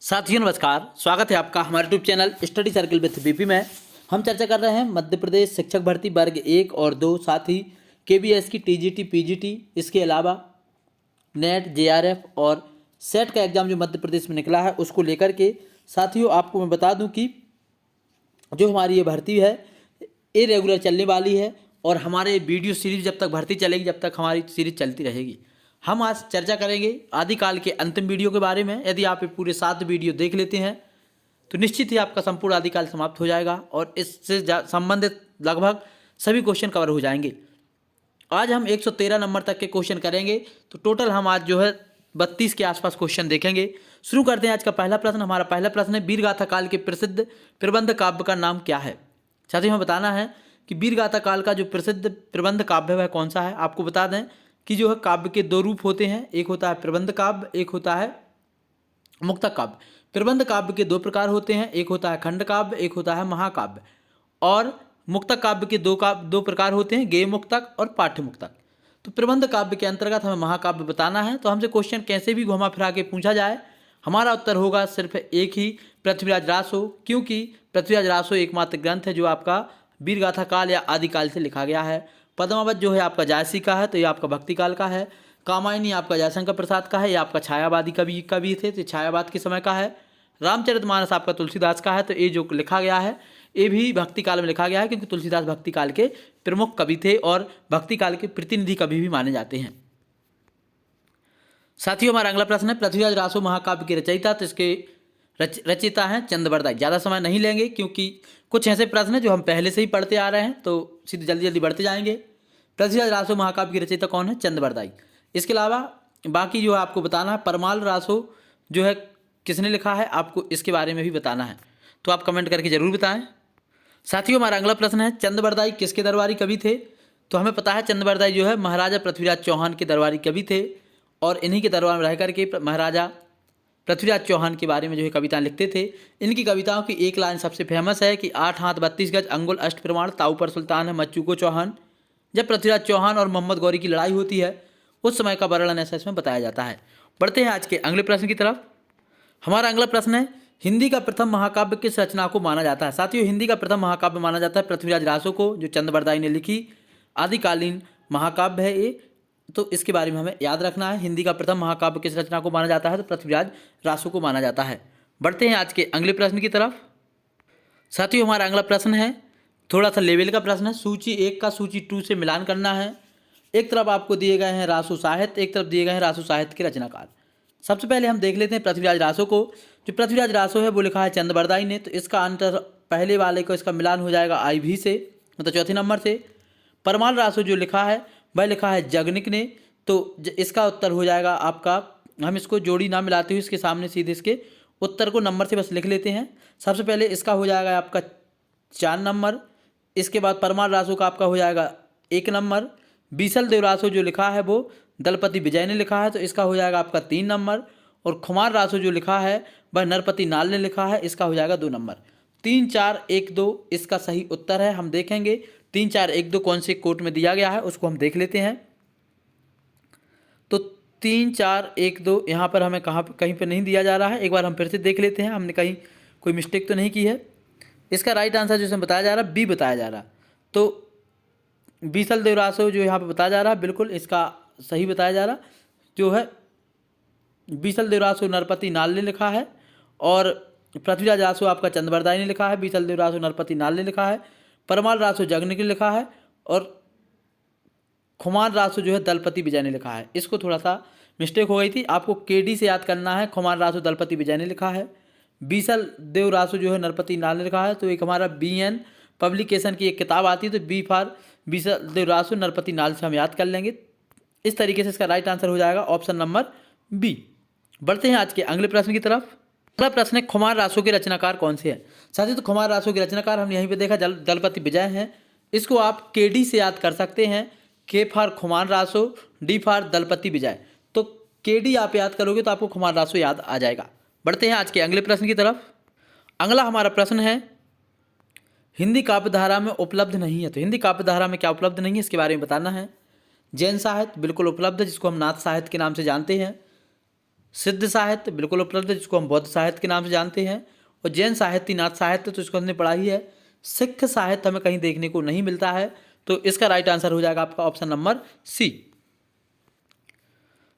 साथियों नमस्कार, स्वागत है आपका हमारे YouTube channel study circle with BP में। हम चर्चा कर रहे हैं मध्य प्रदेश शिक्षक भर्ती वर्ग 1 और 2, साथ ही केबीएस की टीजीटी पीजीटी, इसके अलावा नेट जेआरएफ और सेट का एग्जाम जो मध्य प्रदेश में निकला है उसको लेकर के। साथियों आपको मैं बता दूं कि जो हमारी ये भर्ती है ये रेगुलर चलने वाली है और हमारे वीडियो सीरीज जब तक भर्ती चलेगी जब तक हमारी सीरीज चलती रहेगी। हम आज चर्चा करेंगे आदिकाल के अंतिम वीडियो के बारे में। यदि आप ये पूरे 7 वीडियो देख लेते हैं तो निश्चित ही आपका संपूर्ण आदिकाल समाप्त हो जाएगा और इससे संबंधित लगभग सभी क्वेश्चन कवर हो जाएंगे। आज हम 113 नंबर तक के क्वेश्चन करेंगे, तो टोटल हम आज जो है 32 के आसपास क्वेश्चन देखेंगे। शुरू करते हैं आज का पहला प्रश्न। हमारा पहला प्रश्न है, वीरगाथा काल के प्रसिद्ध प्रबंध काव्य का नाम क्या है। साथियों हमें बताना है कि वीरगाथा काल का जो प्रसिद्ध प्रबंध काव्य है वह कौन सा है। आपको बता दें कि जो है काव्य के 2 रूप होते हैं, एक होता है प्रबंध काव्य, एक होता है मुक्तक काव्य। प्रबंध काव्य के 2 प्रकार होते हैं, एक होता है खंड काव्य, एक होता है महाकाव्य। और मुक्तक काव्य के 2 प्रकार होते हैं, गेय मुक्तक और पाठ्य मुक्तक। तो प्रबंध काव्य के अंतर्गत हमें महाकाव्य बताना है। तो हमसे क्वेश्चन कैसे भी घुमा फिरा के पूछा जाए, हमारा उत्तर होगा सिर्फ एक ही, पृथ्वीराज रासो। क्योंकि पृथ्वीराज रासो एकमात्र ग्रंथ है जो आपका वीरगाथा काल या आदिकाल से लिखा गया है। पद्मावत जो है आपका जायसी का है, तो ये आपका भक्ति काल का है। कामायनी आपका जयशंकर प्रसाद का है, ये आपका छायावादी कवि थे, तो छायावाद के समय का है। रामचरितमानस आपका तुलसीदास का है, तो ये जो लिखा गया है ये भी भक्ति काल में लिखा गया है, क्योंकि तुलसीदास भक्ति काल के प्रमुख कवि थे और भक्ति काल के प्रतिनिधि कवि भी माने जाते हैं। साथियों हमारा अगला प्रश्न है, पृथ्वीराज रासो महाकाव्य के रचयिता, तो इसके रचयिता हैं चंद्रबरदाई। ज़्यादा समय नहीं लेंगे क्योंकि कुछ ऐसे प्रश्न हैं जो हम पहले से ही पढ़ते आ रहे हैं, तो सीधे जल्दी जल्दी बढ़ते जाएंगे। पृथ्वीराज रासो महाकाव्य की रचयिता कौन है? चंद्रबरदाई। इसके अलावा बाकी जो है आपको बताना है, परमाल रासो जो है किसने लिखा है, आपको इसके बारे में भी बताना है, तो आप कमेंट करके जरूर बताएं। साथियों हमारा अगला प्रश्न है, चंद्रबरदाई किसके दरबारी कवि थे। तो हमें पता है चंद्रबरदाई जो है महाराजा पृथ्वीराज चौहान के दरबारी कवि थे और इन्हीं के दरबार में रह करके महाराजा पृथ्वीराज चौहान के बारे में जो है कविताएं लिखते थे। इनकी कविताओं की एक लाइन सबसे फेमस है कि 8 हाथ 32 गज अंगुल अष्ट प्रमाण, ताऊ पर सुल्तान है मच्चू को चौहान। जब पृथ्वीराज चौहान और मोहम्मद गौरी की लड़ाई होती है उस समय का वर्णन ऐसा इसमें बताया जाता है। बढ़ते हैं आज के अगले प्रश्न की तरफ। हमारा अगला प्रश्न है, हिंदी का प्रथम महाकाव्य किस रचना को माना जाता है। साथियों हिंदी का प्रथम महाकाव्य माना जाता है पृथ्वीराज रासो को, जो चंद्रबरदाई ने लिखी आदिकालीन महाकाव्य है ये, तो इसके बारे में हमें याद रखना है। हिंदी का प्रथम महाकाव्य किस रचना को माना जाता है, तो पृथ्वीराज रासो को माना जाता है। बढ़ते हैं आज के अगले प्रश्न की तरफ। साथियों हमारा अगला प्रश्न है थोड़ा सा लेवल का प्रश्न है, सूची 1 का सूची 2 से मिलान करना है। एक तरफ आपको दिए गए हैं रासो साहित्य, एक तरफ दिए गए हैं रासो साहित्य के रचनाकार। सबसे पहले हम देख लेते हैं पृथ्वीराज रासो को। जो पृथ्वीराज रासो है वो लिखा है चंद्रबरदाई ने, तो इसका अंतर पहले वाले को इसका मिलान हो जाएगा IV से, मतलब चौथे नंबर से। परमाल रासो जो लिखा है वह लिखा है जगनिक ने, तो इसका उत्तर हो जाएगा आपका, हम इसको जोड़ी ना मिलाते हुए इसके सामने सीधे इसके उत्तर को नंबर से बस लिख लेते हैं। सबसे पहले इसका हो जाएगा आपका 4 नंबर, इसके बाद परमाल रासो का आपका हो जाएगा 1 नंबर। बीसल देव रासो जो लिखा है वो दलपति विजय ने लिखा है, तो इसका हो जाएगा आपका 3 नंबर। और खुमार रासो जो लिखा है वह नरपति नाल ने लिखा है, इसका हो जाएगा 2 नंबर। 3 4 1 2 इसका सही उत्तर है। हम देखेंगे 3 4 1 2 कौन से कोट में दिया गया है उसको हम देख लेते हैं। तो 3 4 1 2 यहाँ पर हमें कहीं पर नहीं दिया जा रहा है, एक बार हम फिर से देख लेते हैं हमने कहीं कोई मिस्टेक तो नहीं की है। इसका राइट आंसर जो बताया जा रहा है B बताया जा रहा, तो बीसल देव रासो जो यहाँ पर बताया जा रहा है बिल्कुल इसका सही बताया जा रहा, जो है बीसल देव रासो नरपति नाल ने लिखा है और पृथ्वीराज रासो आपका चंद्रबरदाई ने लिखा है, बीसल देव रासो नरपति नाल ने लिखा है, परमाल रासो जगनिक ने लिखा है और खुमार रासो जो है दलपति विजय ने लिखा है। इसको थोड़ा सा मिस्टेक हो गई थी, आपको KD से याद करना है। खुमार रासो दलपति विजय ने लिखा है, बीसल देव रासो जो है नरपति नाल ने लिखा है, तो एक हमारा BN पब्लिकेशन की एक किताब आती है, तो B फॉर बीसल देव रासो नरपति नाल से हम याद कर लेंगे। इस तरीके से इसका राइट आंसर हो जाएगा ऑप्शन नंबर B। बढ़ते हैं आज के अगले प्रश्न की तरफ। अगला प्रश्न है, खुमार रासो के रचनाकार कौन से हैं। साथियों तो खुमार रासो के रचनाकार हम यहीं पे देखा दलपति विजय हैं। इसको आप KD से याद कर सकते हैं, K फॉर खुमार रासो, D फॉर दलपति विजय। तो KD आप याद करोगे तो आपको खुमार रासो याद आ जाएगा। बढ़ते हैं आज के अगले प्रश्न की तरफ। अगला हमारा प्रश्न है, हिंदी काव्य धारा में उपलब्ध नहीं है। तो हिंदी काव्य धारा में क्या उपलब्ध नहीं है इसके बारे में बताना है। जैन साहित्य बिल्कुल उपलब्ध है, जिसको हम नाथ साहित्य के नाम से जानते हैं। सिद्ध साहित्य बिल्कुल उपलब्ध है, जिसको हम बौद्ध साहित्य के नाम से जानते हैं। और जैन साहित्य, नाथ साहित्य, तो इसको हमने पढ़ा ही है। सिख साहित्य हमें कहीं देखने को नहीं मिलता है, तो इसका राइट आंसर हो जाएगा आपका ऑप्शन नंबर सी।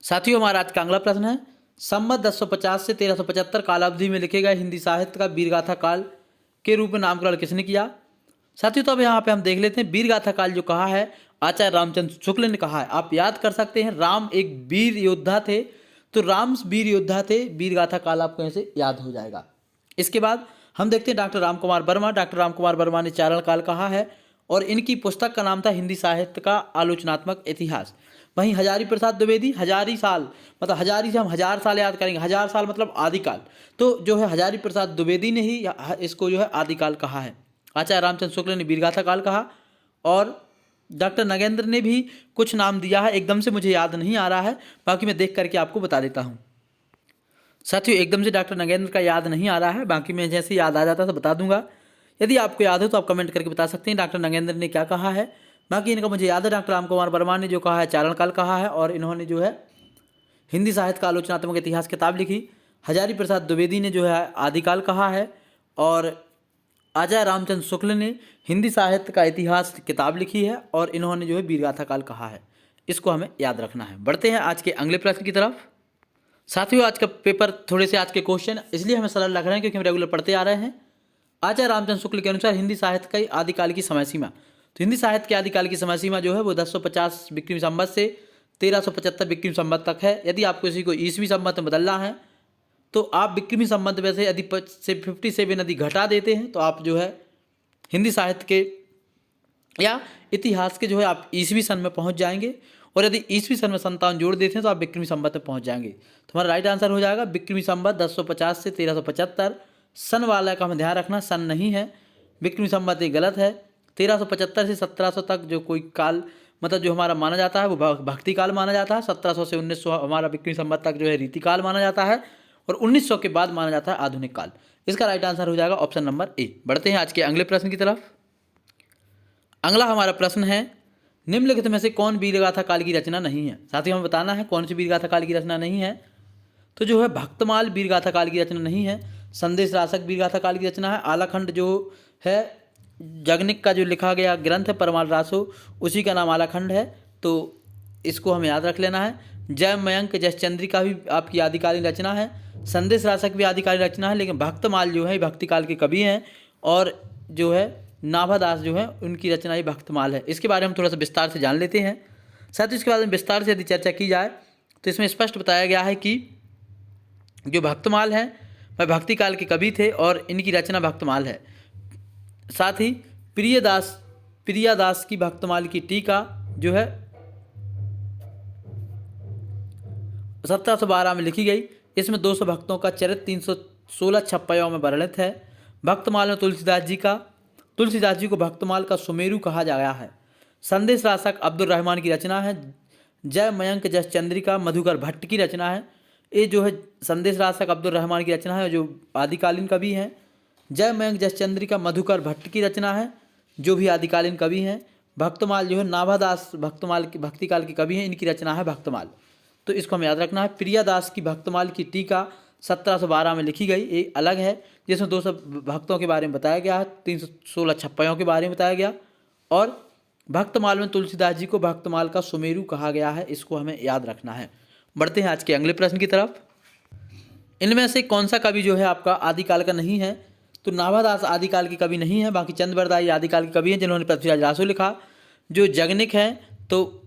साथियों, हमारा आज का अगला प्रश्न है, संवत 1050 से 1375 कालावधि में लिखे गए हिंदी साहित्य का वीरगाथा काल के रूप में नामकरण किसने किया। साथियों, तो अब यहाँ पे हम देख लेते हैं, वीरगाथा काल जो कहा है आचार्य रामचंद्र शुक्ल ने कहा है। आप याद कर सकते हैं, राम एक वीर योद्धा थे, तो राम वीर योद्धा थे, वीरगाथा काल आपको ऐसे याद हो जाएगा। इसके बाद हम देखते हैं डॉक्टर राम कुमार वर्मा। डॉक्टर राम कुमार वर्मा ने चारण काल कहा है और इनकी पुस्तक का नाम था हिंदी साहित्य का आलोचनात्मक इतिहास। वहीं हजारी प्रसाद द्विवेदी, हजारी साल मतलब हजारी से हम 1000 साल याद करेंगे, 1000 साल मतलब आदिकाल, तो जो है हजारी प्रसाद द्विवेदी ने ही इसको जो है आदिकाल कहा है। आचार्य रामचंद्र शुक्ल ने वीरगाथा काल कहा और डॉक्टर नगेंद्र ने भी कुछ नाम दिया है, एकदम से मुझे याद नहीं आ रहा है, बाकी मैं देख करके आपको बता देता हूँ। साथियों, एकदम से डॉक्टर नगेंद्र का याद नहीं आ रहा है, बाकी मैं जैसे याद आ जाता है तो बता दूंगा। यदि आपको याद हो तो आप कमेंट करके बता सकते हैं डॉक्टर नगेंद्र ने क्या कहा है। बाकी इनका मुझे याद है, डॉक्टर राम कुमार वर्मा ने जो कहा है चारण काल कहा है और इन्होंने जो है हिंदी साहित्य का आलोचनात्मक इतिहास किताब लिखी। हजारी प्रसाद द्विवेदी ने जो है आदिकाल कहा है और आचार्य रामचंद्र शुक्ल ने हिंदी साहित्य का इतिहास किताब लिखी है और इन्होंने जो है वीरगाथा काल कहा है। इसको हमें याद रखना है। बढ़ते हैं आज के अगले प्रश्न की तरफ। साथियों, आज का पेपर थोड़े से आज के क्वेश्चन इसलिए हमें सरल लग रहे हैं क्योंकि हम रेगुलर पढ़ते आ रहे हैं। आचार्य रामचंद्र शुक्ल के अनुसार हिंदी साहित्य का आदिकाल की समय सीमा, तो हिंदी साहित्य के आदिकाल की समय सीमा जो है वो 1050 विक्रमी संवत से 1375 विक्रमी संवत तक है। यदि आपको इसी को ईसवी संवत में बदलना है तो आप विक्रमी संवत में से यदि 57 यदि घटा देते हैं तो आप जो है हिंदी साहित्य के या इतिहास के जो है आप ईसवी सन में पहुंच जाएंगे और यदि ईसवी सन में 57 जोड़ देते हैं तो आप विक्रमी संवत में पहुंच जाएंगे। तो हमारा राइट आंसर हो जाएगा विक्रमी संवत 1050 से 1375। सन वाला का हमें ध्यान रखना, सन नहीं है, विक्रमी संवत ये गलत है। 1375 से 1700 तक जो कोई काल मतलब जो हमारा माना जाता है वो भक्ति काल माना जाता है। 1700 से 1900 हमारा विक्रमी संवत तक जो है रीतिकाल माना जाता है और 1900 के बाद माना जाता है आधुनिक काल। इसका राइट आंसर हो जाएगा ऑप्शन नंबर ए। बढ़ते हैं आज के अगले प्रश्न की तरफ। अगला हमारा प्रश्न है, निम्नलिखित में से कौन वीरगाथा काल की रचना नहीं है। साथ ही हमें बताना है कौन सी वीरगाथा काल की रचना नहीं है। तो जो है भक्तमाल वीरगाथा काल की रचना नहीं है, संदेश रासक वीरगाथा काल की रचना है। आलाखंड जो है जगनिक का जो लिखा गया ग्रंथ है परमाल रासो, उसी का नाम आलाखंड है, तो इसको हमें याद रख लेना है। जय मयंक जयचंद्रिका भी आपकी आदिकालीन रचना है। संदेश रासक भी आदिकालीन रचना है, लेकिन भक्तमाल जो है भक्ति काल के कवि हैं और जो है नाभादास जो है उनकी रचना ही भक्तमाल है। इसके बारे में हम थोड़ा सा विस्तार से जान लेते हैं। साथ ही इसके बारे में विस्तार से यदि चर्चा की जाए तो इसमें स्पष्ट बताया गया है कि जो भक्तमाल है वह भक्ति काल के कवि थे और इनकी रचना भक्तमाल है। साथ ही प्रियादास की भक्तमाल की टीका जो है 1712 में लिखी गई। इसमें 200 भक्तों का चरित्र 316 छप्पयों में वर्णित है। भक्तमाल में तुलसीदास जी को भक्तमाल का सुमेरु कहा गया है। संदेश रासक अब्दुल रहमान की रचना है। जय मयंक जयचंद्रिका मधुकर भट्ट की रचना है। ये जो है संदेश रासक अब्दुल रहमान की रचना है जो आदिकालीन कवि हैं। जय मयंक जयचंद्रिका मधुकर भट्ट की रचना है जो भी आदिकालीन कवि हैं। भक्तमाल जो है नाभादास भक्तमाल की भक्ति काल के कवि हैं, इनकी रचना है भक्तमाल। तो इसको हमें याद रखना है। प्रियादास की भक्तमाल की टीका 1712 में लिखी गई, ये अलग है, जिसमें 200 भक्तों के बारे में बताया गया है, 316 छप्पयों के बारे में बताया गया और भक्तमाल में तुलसीदास जी को भक्तमाल का सुमेरु कहा गया है। इसको हमें याद रखना है। बढ़ते हैं आज के अगले प्रश्न की तरफ। इनमें से कौन सा कवि जो है आपका आदिकाल का नहीं है। तो नाभादास आदिकाल के कवि नहीं है, बाकी चंद बरदाई आदिकाल के कवि हैं जिन्होंने पृथ्वीराज रासो लिखा। जो जगनिक है तो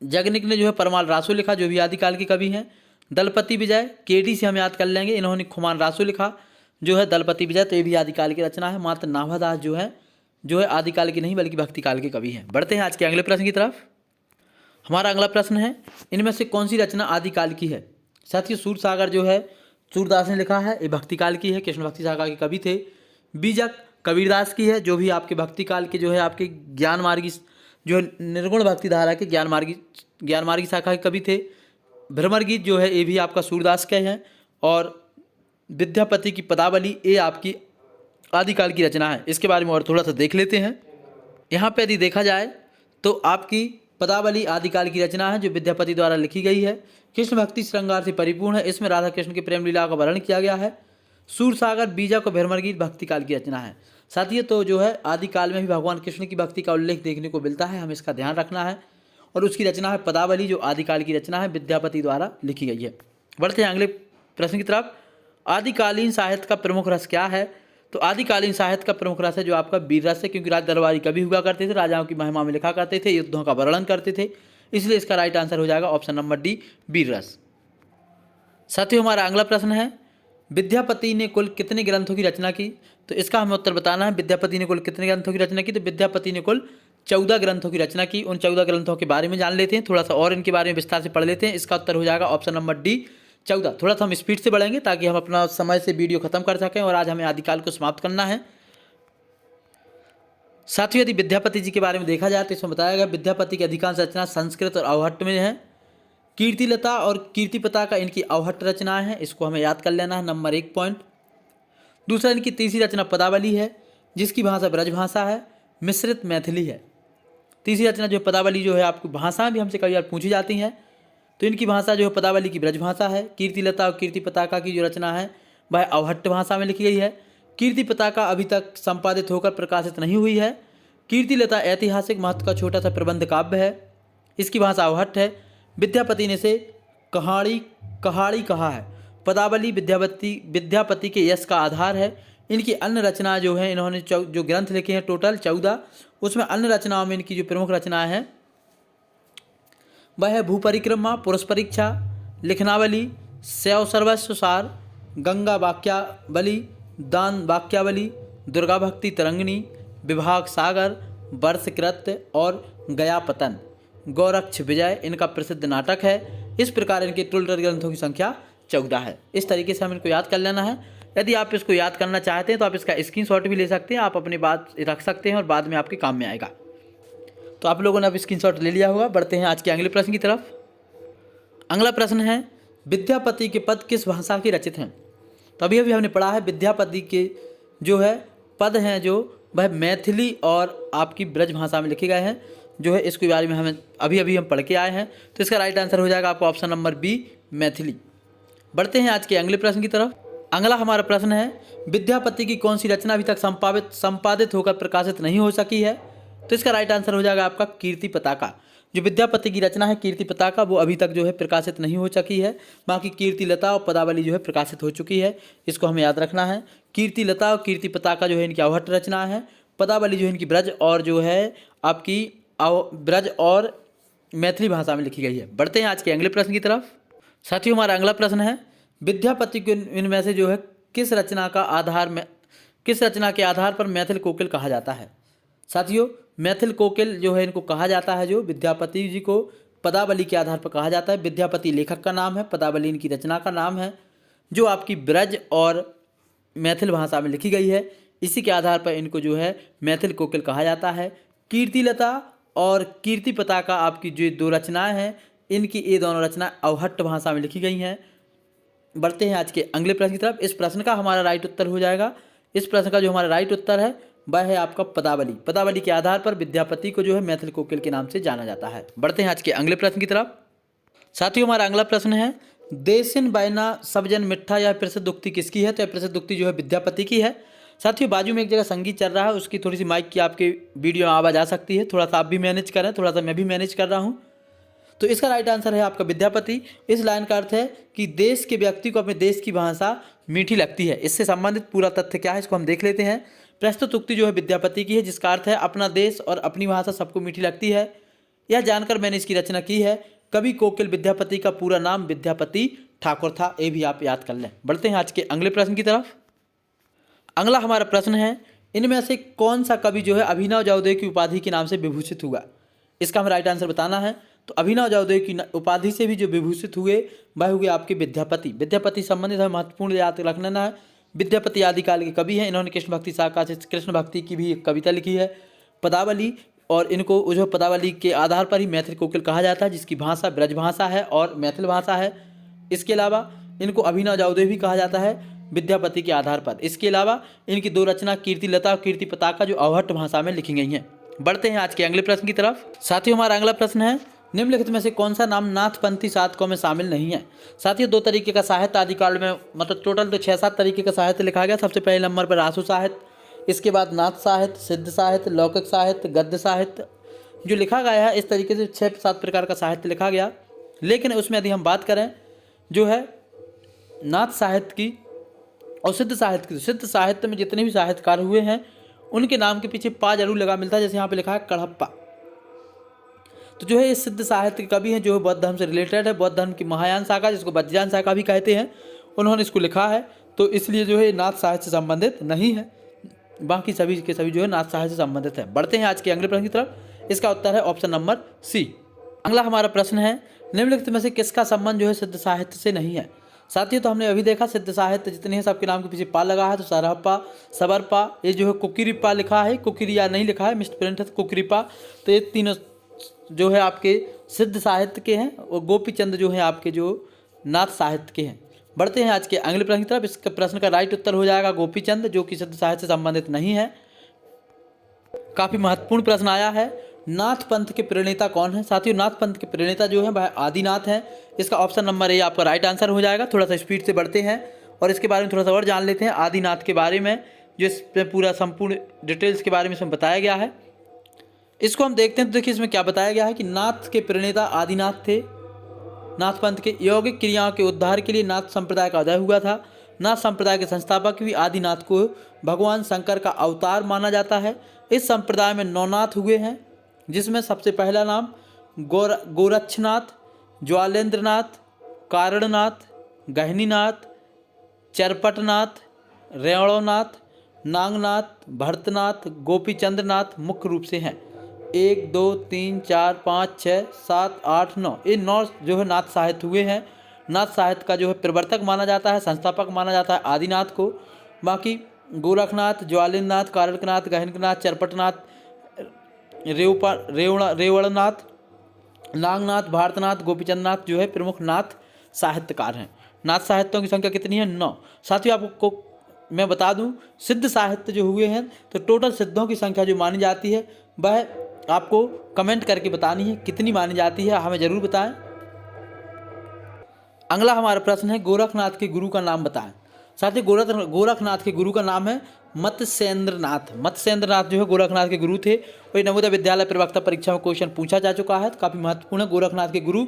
जगनिक ने जो है परमाल रासो लिखा जो भी आदिकाल के कवि हैं। दलपति विजय केडी से हम याद कर लेंगे, इन्होंने खुमान रासो लिखा जो है दलपति विजय, तो ये भी आदिकाल की रचना है। मात्र नाभादास जो है आदिकाल की नहीं बल्कि भक्ति काल के कवि हैं। बढ़ते हैं आज के अगले प्रश्न की तरफ। हमारा अगला प्रश्न है, इनमें से कौन सी रचना आदिकाल की है। साथियों, सूरसागर जो है सूरदास ने लिखा है, ये भक्ति काल की है, कृष्ण भक्ति सागर के कवि थे। बीजक कबीरदास की है जो भी आपके भक्ति काल के जो है आपके ज्ञान मार्गी जो है निर्गुण भक्ति धारा के ज्ञान मार्गी शाखा के कवि थे। भ्रमर गीत जो है ये भी आपका सूरदास के हैं और विद्यापति की पदावली ये आपकी आदिकाल की रचना है। इसके बारे में और थोड़ा सा देख लेते हैं। यहाँ पे यदि देखा जाए तो आपकी पदावली आदिकाल की रचना है जो विद्यापति द्वारा लिखी गई है। कृष्ण भक्ति श्रृंगार से परिपूर्ण है। इसमें राधा कृष्ण की प्रेम लीला का वर्णन किया गया है। सूरसागर बीजा को भ्रमर गीत भक्ति काल की रचना है। साथियों, तो जो है आदिकाल में भी भगवान कृष्ण की भक्ति का उल्लेख देखने को मिलता है, हमें इसका ध्यान रखना है। और उसकी रचना है पदावली, जो आदिकाल की रचना है, विद्यापति द्वारा लिखी गई है। बढ़ते हैं अगले प्रश्न की तरफ। आदिकालीन साहित्य का प्रमुख रस क्या है? तो आदिकालीन साहित्य का प्रमुख रस है जो आपका वीर रस है, क्योंकि राज दरबारी कवि हुआ करते थे, राजाओं की महिमा में लिखा करते थे, युद्धों का वर्णन करते थे, इसलिए इसका राइट आंसर हो जाएगा ऑप्शन नंबर डी, वीर रस। साथियों, हमारा अगला प्रश्न है, विद्यापति ने कुल कितने ग्रंथों की रचना की? तो इसका हमें उत्तर बताना है। विद्यापति ने कुल कितने ग्रंथों की रचना की? तो विद्यापति ने कुल 14 ग्रंथों की रचना की। उन 14 ग्रंथों के बारे में जान लेते हैं, थोड़ा सा और इनके बारे में विस्तार से पढ़ लेते हैं। इसका उत्तर हो जाएगा ऑप्शन नंबर डी, 14। थोड़ा सा हम स्पीड से बढ़ेंगे ताकि हम अपना समय से वीडियो खत्म कर सकें, और आज हमें आदिकाल को समाप्त करना है। साथियों, यदि विद्यापति जी के बारे में देखा जाए तो इसमें बताया गया विद्यापति की अधिकांश रचना संस्कृत और अवहट्ट में है। कीर्तिलता और कीर्तिपता का इनकी अवहट्ट रचना है, इसको हमें याद कर लेना है, नंबर 1 पॉइंट। दूसरा, इनकी तीसरी रचना पदावली है, जिसकी भाषा ब्रजभाषा है, मिश्रित मैथिली है। तीसरी रचना जो पदावली जो है आपकी भाषा भी हमसे कई बार पूछी जाती हैं, तो इनकी भाषा जो है पदावली की ब्रजभाषा है। कीर्तिलता और कीर्तिपताका की जो रचना है वह अवहट्ट भाषा में लिखी गई है। कीर्तिपताका अभी तक संपादित होकर प्रकाशित नहीं हुई है। कीर्तिलता ऐतिहासिक महत्व का छोटा सा प्रबंध काव्य है, इसकी भाषा अवहट्ट है। विद्यापति ने से कहाड़ी कहा है। पदावली विद्यापति के यश का आधार है। इनकी अन्य रचना जो है, इन्होंने जो ग्रंथ लिखे हैं टोटल 14, उसमें अन्य रचनाओं में इनकी जो प्रमुख रचना है वह है भूपरिक्रमा, पुरुष परीक्षा, लिखनावली, शैव सर्वस्व सार, गंगा वाक्यावली, दान वाक्यावली, दुर्गा भक्ति तरंगिणी, विभाग सागर, वर्षकृत्य और गयापतन। गौरक्ष विजय इनका प्रसिद्ध नाटक है। इस प्रकार इनके टोटल ग्रंथों की संख्या 14 है। इस तरीके से हम इनको याद कर लेना है। यदि आप इसको याद करना चाहते हैं तो आप इसका स्क्रीनशॉट भी ले सकते हैं, आप अपने बात रख सकते हैं और बाद में आपके काम में आएगा। तो आप लोगों ने अब स्क्रीनशॉट ले लिया होगा। बढ़ते हैं आज के अगले प्रश्न की तरफ। अगला प्रश्न है, विद्यापति के पद किस भाषा के रचित हैं? तो अभी हमने पढ़ा है विद्यापति के जो है पद हैं जो वह मैथिली और आपकी ब्रज भाषा में लिखे गए हैं, जो है इसके बारे में हमें अभी हम पढ़ के आए हैं। तो इसका राइट आंसर हो जाएगा आपको ऑप्शन नंबर बी, मैथिली। बढ़ते हैं आज के अगले प्रश्न की तरफ। अगला हमारा प्रश्न है, विद्यापति की कौन सी रचना अभी तक संपादित होकर प्रकाशित नहीं हो सकी है? तो इसका राइट आंसर हो जाएगा आपका कीर्तिपताका। जो विद्यापति की रचना है कीर्तिपताका, वो अभी तक जो है प्रकाशित नहीं हो सकी है। बाकी कीर्तिलता और पदावली जो है प्रकाशित हो चुकी है, इसको हमें याद रखना है। कीर्तिलता और कीर्तिपताका जो है इनकी अवहट्ट रचना है। पदावली जो है इनकी ब्रज और जो है आपकी ब्रज और मैथिली भाषा में लिखी गई है। बढ़ते हैं आज के अगले प्रश्न की तरफ। साथियों, हमारा अगला प्रश्न है, विद्यापति को इनमें से जो है किस रचना के आधार पर मैथिल कोकिल कहा जाता है? साथियों, मैथिल कोकिल जो है इनको कहा जाता है, जो विद्यापति जी को पदावली के आधार पर कहा जाता है। विद्यापति लेखक का नाम है, पदावली इनकी रचना का नाम है, जो आपकी ब्रज और मैथिल भाषा में लिखी गई है। इसी के आधार पर इनको जो है मैथिल कोकिल कहा जाता है। कीर्तिलता और कीर्तिपताका आपकी जो 2 रचनाएं हैं, इनकी ये दोनों रचनाएं अवहट्ट भाषा में लिखी गई हैं। बढ़ते हैं आज के अगले प्रश्न की तरफ। इस प्रश्न का हमारा राइट उत्तर हो जाएगा, इस प्रश्न का जो हमारा राइट उत्तर है वह है आपका पदावली। पदावली के आधार पर विद्यापति को जो है मैथिल कोकिल के नाम से जाना जाता है। बढ़ते हैं आज के अगले प्रश्न की तरफ। साथियों, हमारा अगला प्रश्न है, देसिन बैना सबजन मिठा, यह प्रसिद्ध उक्ति किसकी है? तो यह प्रसिद्ध उक्ति जो है विद्यापति की है। साथियों, बाजू में एक जगह संगीत चल रहा है, उसकी थोड़ी सी माइक की आपके वीडियो में आवाज़ आ सकती है, थोड़ा सा आप भी मैनेज करें, थोड़ा सा मैं भी मैनेज कर रहा हूँ। तो इसका राइट आंसर है आपका विद्यापति। इस लाइन का अर्थ है कि देश के व्यक्ति को अपने देश की भाषा मीठी लगती है। इससे संबंधित पूरा तथ्य क्या है, इसको हम देख लेते हैं। प्रस्तुत उक्ति जो है विद्यापति की है, जिसका अर्थ है अपना देश और अपनी भाषा सबको मीठी लगती है। यह जानकर मैंने इसकी रचना की है। कवि कोकिल विद्यापति का पूरा नाम विद्यापति ठाकुर था, ये भी आप याद कर लें। बढ़ते हैं आज के अगले प्रश्न की तरफ। अगला हमारा प्रश्न है, इनमें से कौन सा कवि जो है अभिनव जयदेव की उपाधि के नाम से विभूषित हुआ? इसका हमें राइट आंसर बताना है। तो अभिनव जयदेव की उपाधि से भी जो विभूषित हुए वह हुए आपके विद्यापति। विद्यापति संबंधित हमें महत्वपूर्ण याद रखना है। विद्यापति आदिकाल के कवि हैं। इन्होंने कृष्ण भक्ति शाखा से कृष्ण भक्ति की भी एक कविता लिखी है, पदावली, और इनको जो पदावली के आधार पर ही मैथिल कोकिल कहा जाता है, जिसकी भाषा ब्रज भाषा है और मैथिल भाषा है। इसके अलावा इनको अभिनव जयदेव भी कहा जाता है विद्यापति के आधार पर। इसके अलावा इनकी 2 रचना कीर्तिलता और कीर्तिपताका जो अवहट्ट भाषा में लिखी गई हैं। बढ़ते हैं आज के अगले प्रश्न की तरफ। साथियों, हमारा अगला प्रश्न है, निम्नलिखित में से कौन सा नाम नाथपंथी साधकों में शामिल नहीं है। साथियों, 2 तरीके का साहित्य आदिकाल में, मतलब टोटल तो 6-7 तरीके का साहित्य लिखा गया। सबसे पहले नंबर पर आशु साहित्य, इसके बाद नाथ साहित्य, सिद्ध साहित्य, लौकिक साहित्य, गद्य साहित्य जो लिखा गया है। इस तरीके से 6-7 प्रकार का साहित्य लिखा गया। लेकिन उसमें यदि हम बात करें जो है नाथ साहित्य की और सिद्ध साहित्य की, सिद्ध साहित्य में जितने भी साहित्यकार हुए हैं उनके नाम के पीछे पा जरूर लगा मिलता है। जैसे यहाँ पे लिखा है कड़हप्पा, तो जो है ये सिद्ध साहित्य के कवि हैं जो बौद्ध धर्म से रिलेटेड है। बौद्ध धर्म की महायान शाखा, जिसको वज्रयान शाखा भी कहते हैं, उन्होंने इसको लिखा है। तो इसलिए जो है नाथ साहित्य से संबंधित नहीं है। बाकी सभी के सभी जो है नाथ साहित्य से संबंधित है। बढ़ते हैं आज के अगले प्रश्न की तरफ। इसका उत्तर है ऑप्शन नंबर सी। अगला हमारा प्रश्न है, निम्नलिखित में से किसका संबंध जो है सिद्ध साहित्य से नहीं है। साथियों, तो हमने अभी देखा सिद्ध साहित्य जितने हैं सबके नाम के पीछे पा लगा है। तो सरहप्पा, सबरपा, ये जो है कुकिरिप्पा लिखा है, कुकिरिया नहीं लिखा है, मिस्ड प्रिंट है कुकिरिप्पा। तो ये तीनों जो है आपके सिद्ध साहित्य के हैं और गोपीचंद जो है आपके जो नाथ साहित्य के हैं। बढ़ते हैं आज के अगले प्रश्न की तरफ। इसका प्रश्न का राइट उत्तर हो जाएगा गोपीचंद, जो कि सिद्ध साहित्य से संबंधित नहीं है। काफ़ी महत्वपूर्ण प्रश्न आया है, नाथ पंथ के प्रणेता कौन है। साथियों, नाथ पंथ के प्रणेता जो है वह आदिनाथ हैं। इसका ऑप्शन नंबर ए आपका राइट आंसर हो जाएगा। थोड़ा सा स्पीड से बढ़ते हैं और इसके बारे में थोड़ा सा और जान लेते हैं आदिनाथ के बारे में, जो इसमें पूरा संपूर्ण डिटेल्स के बारे में इसमें बताया गया है। इसको हम देखते हैं तो देखिए इसमें क्या बताया गया है कि नाथ के प्रणेता आदिनाथ थे। नाथ पंथ के यौगिक क्रियाओं के उद्धार के लिए नाथ संप्रदाय का उदय हुआ था। नाथ संप्रदाय के संस्थापक भी आदिनाथ को भगवान शंकर का अवतार माना जाता है। इस संप्रदाय में 9 नाथ हुए हैं, जिसमें सबसे पहला नाम गोरक्षनाथ, ज्वालेंद्रनाथ, कारणनाथ, गहनीनाथ, चरपटनाथ, रेवणनाथ, नागनाथ, भरतनाथ, गोपीचंद्रनाथ मुख्य रूप से हैं। 1 2 3 4 5 6 7 8 9 ये 9 जो है नाथ साहित्य हुए हैं। नाथ साहित्य का जो है प्रवर्तक माना जाता है, संस्थापक माना जाता है आदिनाथ को। बाकी गोरखनाथ, ज्वालिनाथ, कारकनाथ, गहननाथ, चरपटनाथ, रेवणनाथ, नागनाथ, भारतनाथ, गोपीचंद्रनाथ जो है प्रमुख नाथ साहित्यकार हैं। नाथ साहित्यों की संख्या कितनी है? 9। साथियों, आपको मैं बता दूं, सिद्ध साहित्य जो हुए हैं तो टोटल सिद्धों की संख्या जो मानी जाती है वह आपको कमेंट करके बतानी है कितनी मानी जाती है, हमें ज़रूर बताएं। अगला हमारा प्रश्न है, गोरखनाथ के गुरु का नाम बताएं। साथियों, गोरखनाथ के गुरु का नाम है मत्स्येंद्रनाथ। मत्स्येंद्रनाथ जो है गोरखनाथ के गुरु थे और ये नवोदय विद्यालय प्रवक्ता परीक्षा में क्वेश्चन पूछा जा चुका है, तो काफ़ी महत्वपूर्ण है गोरखनाथ के गुरु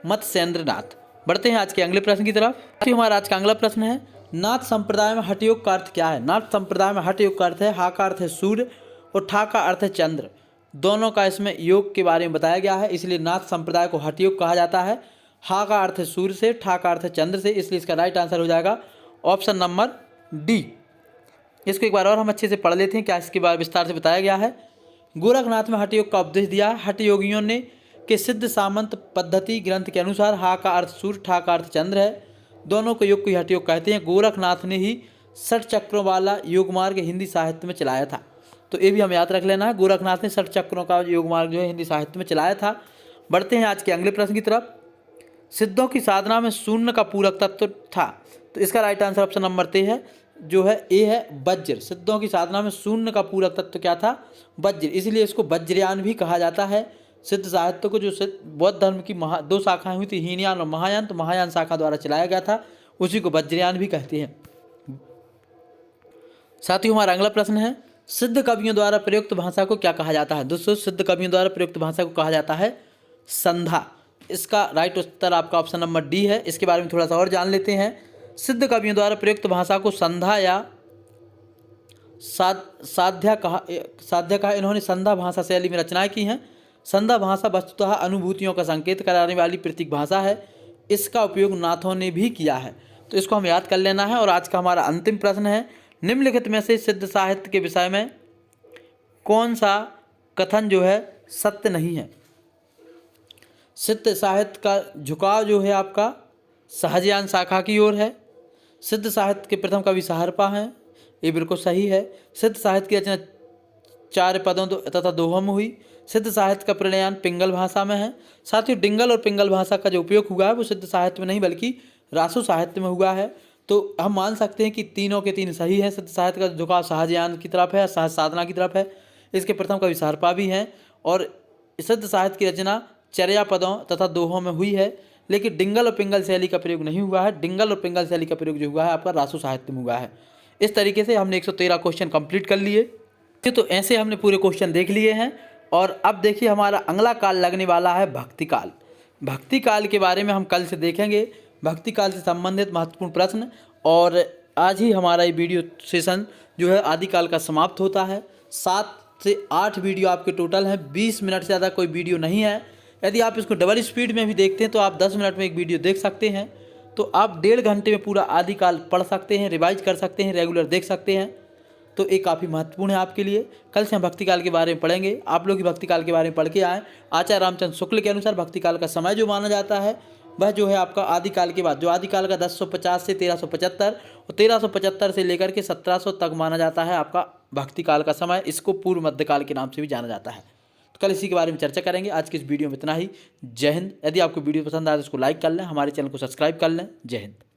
मत्स्येंद्रनाथ। बढ़ते हैं आज के अगले प्रश्न की तरफ। हमारा आज का अगला प्रश्न है, नाथ संप्रदाय में हठ योग का अर्थ क्या है। नाथ संप्रदाय में हठ योग का अर्थ है, हा का अर्थ है सूर्य और ठा का अर्थ है चंद्र। दोनों का इसमें योग के बारे में बताया गया है, इसलिए नाथ संप्रदाय को हठ योग कहा जाता है। हा का अर्थ है सूर्य से, ठा का अर्थ है चंद्र से, इसलिए इसका राइट आंसर हो जाएगा ऑप्शन नंबर डी। इसको एक बार और हम अच्छे से पढ़ लेते हैं, क्या इसके बारे में विस्तार से बताया गया है। गोरखनाथ में हठ योग का उपदेश दिया। हठ योगियों ने के सिद्ध सामंत पद्धति ग्रंथ के अनुसार हा का अर्थ सूर्य, ठा का अर्थ चंद्र है। दोनों को योग को हठ योग कहते हैं। गोरखनाथ ने ही 60 चक्रों वाला योग मार्ग हिंदी साहित्य में चलाया था, तो ये भी हम याद रख लेना है। गोरखनाथ ने 60 चक्रों का योग मार्ग जो है हिंदी साहित्य में चलाया था। बढ़ते हैं आज के अगले प्रश्न की तरफ। सिद्धों की साधना में शून्य का पूरक तत्व था, तो इसका right answer option number A है वज्र। सिद्धों की साधना में शून्य का पूरक तत्व क्या था? वज्र, इसलिए इसको वज्रयान भी कहा जाता है। सिद्ध साहित्य को जो बौद्ध धर्म की 2 शाखाएं हुई थी, हीनयान और महायान, तो महायान शाखा द्वारा चलाया गया था, उसी को वज्रयान भी कहते हैं। साथियों, हमारा अगला प्रश्न है, सिद्ध कवियों द्वारा प्रयुक्त भाषा को क्या कहा जाता है। दोस्तों, सिद्ध कवियों द्वारा प्रयुक्त भाषा को कहा जाता है संधा। इसका राइट उत्तर आपका ऑप्शन नंबर डी है। इसके बारे में थोड़ा सा और जान लेते हैं। सिद्ध कवियों द्वारा प्रयुक्त भाषा को संधा या साध्या कहा। इन्होंने संधा भाषा शैली में रचनाएं की हैं। संधा भाषा वस्तुतः अनुभूतियों का संकेत कराने वाली प्रतीक भाषा है। इसका उपयोग नाथों ने भी किया है, तो इसको हम याद कर लेना है। और आज का हमारा अंतिम प्रश्न है, निम्नलिखित में से सिद्ध साहित्य के विषय में कौन सा कथन जो है सत्य नहीं है। सिद्ध साहित्य का झुकाव जो है आपका सहजयान शाखा की ओर है। सिद्ध साहित्य के प्रथम कवि सहरपा हैं, ये बिल्कुल सही है। सिद्ध साहित्य की रचना 4 पदों तथा दोहों में हुई। सिद्ध साहित्य का प्रणयन पिंगल भाषा में है। साथियों, डिंगल और पिंगल भाषा का जो उपयोग हुआ है वो सिद्ध साहित्य में नहीं बल्कि रासु साहित्य में हुआ है। तो हम मान सकते हैं कि तीनों के तीन सही हैं। सिद्ध साहित्य का झुकाव सहजयान की तरफ है, सहज साधना की तरफ है। इसके प्रथम कवि सारपा भी हैं और सिद्ध साहित्य की रचना चर्या पदों तथा दोहों में हुई है, लेकिन डिंगल और पिंगल शैली का प्रयोग नहीं हुआ है। डिंगल और पिंगल शैली का प्रयोग जो हुआ है आपका रासो साहित्य में हुआ है। इस तरीके से हमने 113 क्वेश्चन कंप्लीट कर लिए। तो ऐसे हमने पूरे क्वेश्चन देख लिए हैं और अब देखिए हमारा अगला काल लगने वाला है भक्ति काल। भक्ति काल के बारे में हम कल से देखेंगे, भक्ति काल से संबंधित महत्वपूर्ण प्रश्न। और आज ही हमारा ये वीडियो सेशन जो है आदिकाल का समाप्त होता है। 7 से 8 वीडियो आपके टोटल हैं, 20 मिनट से ज़्यादा कोई वीडियो नहीं है। यदि आप इसको डबल स्पीड में भी देखते हैं तो आप 10 मिनट में एक वीडियो देख सकते हैं। तो आप 1.5 घंटे में पूरा आदिकाल पढ़ सकते हैं, रिवाइज कर सकते हैं, रेगुलर देख सकते हैं। तो ये काफ़ी महत्वपूर्ण है आपके लिए। कल से हम भक्ति काल के बारे में पढ़ेंगे। आप लोग भी भक्ति काल के बारे में पढ़ के आएँ। आचार्य रामचंद्र शुक्ल के अनुसार भक्ति काल का समय जो माना जाता है वह जो है आपका आदिकाल के बाद, जो आदिकाल का 1050 से 1375 और 1375 से लेकर के 1700 तक माना जाता है आपका भक्ति काल का समय। इसको पूर्व मध्यकाल के नाम से भी जाना जाता है। तो कल इसी के बारे में चर्चा करेंगे। आज की इस वीडियो में इतना ही। जय हिंद। यदि आपको वीडियो पसंद आए तो इसको लाइक कर लें, हमारे चैनल को सब्सक्राइब कर लें। जय हिंद।